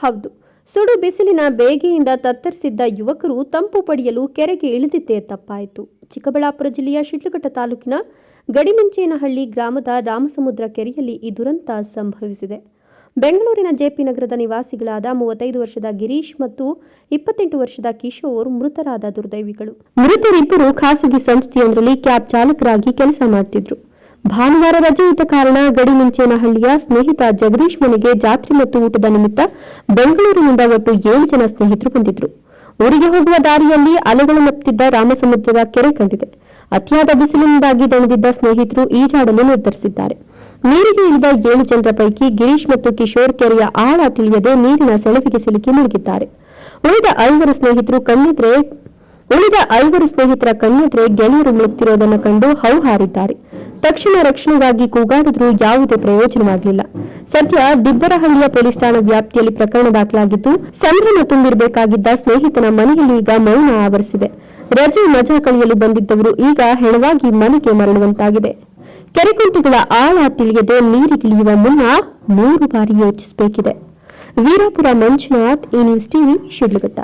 ಹೌದು, ಸುಡು ಬಿಸಿಲಿನ ಬೇಗೆಯಿಂದ ತತ್ತರಿಸಿದ್ದ ಯುವಕರು ತಂಪು ಪಡೆಯಲು ಕೆರೆಗೆ ಇಳಿದಿದ್ದೇ ತಪ್ಪಾಯಿತು. ಚಿಕ್ಕಬಳ್ಳಾಪುರ ಜಿಲ್ಲೆಯ ಶಿಡ್ಲಘಟ್ಟ ತಾಲೂಕಿನ ಗಡಿಮಿಂಚೇನಹಳ್ಳಿ ಗ್ರಾಮದ ರಾಮಸಮುದ್ರ ಕೆರೆಯಲ್ಲಿ ಈ ದುರಂತ ಸಂಭವಿಸಿದೆ. ಬೆಂಗಳೂರಿನ ಜೆಪಿ ನಗರದ ನಿವಾಸಿಗಳಾದ 35 ವರ್ಷದ ಗಿರೀಶ್ ಮತ್ತು 28 ವರ್ಷದ ಕಿಶೋರ್ ಮೃತರಾದ ದುರ್ದೈವಿಗಳು. ಮೃತರಿಬ್ಬರು ಖಾಸಗಿ ಸಂಸ್ಥೆಯೊಂದರಲ್ಲಿ ಕ್ಯಾಬ್ ಚಾಲಕರಾಗಿ ಕೆಲಸ ಮಾಡುತ್ತಿದ್ದರು. ಭಾನುವಾರ ರಜೆ ಇದ್ದ ಕಾರಣ ಗಡಿಮಿಂಚೇನಹಳ್ಳಿಯ ಸ್ನೇಹಿತ ಜಗದೀಶ್ ಮನೆಗೆ ಜಾತ್ರೆ ಮತ್ತು ಊಟದ ನಿಮಿತ್ತ ಬೆಂಗಳೂರಿನಿಂದ ಒಟ್ಟು 7 ಜನ ಸ್ನೇಹಿತರು ಬಂದಿದ್ರು. ಊರಿಗೆ ಹೋಗುವ ದಾರಿಯಲ್ಲಿ ಅಲೆಗಳನ್ನುತ್ತಿದ್ದ ರಾಮಸಮುದ್ರದ ಕೆರೆ ಕಂಡಿದೆ. ಅತಿಯಾದ ಬಿಸಿಲಿನಿಂದಾಗಿ ದಣಿದಿದ್ದ ಸ್ನೇಹಿತರು ಈಜಾಡಲು ನಿರ್ಧರಿಸಿದ್ದಾರೆ. ನೀರಿಗೆ ಇಳಿದ 7 ಜನರ ಪೈಕಿ ಗಿರೀಶ್ ಮತ್ತು ಕಿಶೋರ್ ಕೆರೆಯ ಆಳ ತಿಳಿಯದೆ ನೀರಿನ ಸೆಳವಿಗೆ ಸಿಲುಕಿ ಮುಳುಗಿದ್ದಾರೆ. ಉಳಿದ 5 ಸ್ನೇಹಿತರ ಕಣ್ಣೆದುರೆ ಗೆಳೆಯರು ಮುಳುಗುತ್ತಿರುವುದನ್ನು ಕಂಡು ಹೌಹಾರಿದ್ದಾರೆ. ತಕ್ಷಣ ರಕ್ಷಣೆಗಾಗಿ ಕೂಗಾಡಿದ್ರೂ ಯಾವುದೇ ಪ್ರಯೋಜನವಾಗಲಿಲ್ಲ. ಸದ್ಯ ದಿಬ್ಬರಹಳ್ಳಿಯ ಪೊಲೀಸ್ ಠಾಣಾ ವ್ಯಾಪ್ತಿಯಲ್ಲಿ ಪ್ರಕರಣ ದಾಖಲಾಗಿದ್ದು, ಸಂಭ್ರಮ ತುಂಬಿರಬೇಕಾಗಿದ್ದ ಸ್ನೇಹಿತನ ಮನೆಯಲ್ಲಿ ಈಗ ಮೌನ ಆವರಿಸಿದೆ. ರಜೆ ಮಜಾ ಕಳೆಯಲು ಬಂದಿದ್ದವರು ಈಗ ಹೆಣವಾಗಿ ಮನೆಗೆ ಮರಳುವಂತಾಗಿದೆ. ಕೆರೆಕುಂಟೆಗಳ ಆಳ ತಿಳಿಯದೆ ನೀರಿಗಿಳಿಯುವ ಮುನ್ನ 3 ಬಾರಿ ಯೋಚಿಸಬೇಕಿದೆ. ವೀರಾಪುರ ಮಂಜುನಾಥ್, ಈ ನ್ಯೂಸ್ ಟಿವಿ, ಶಿಡ್ಲಘಟ್ಟ.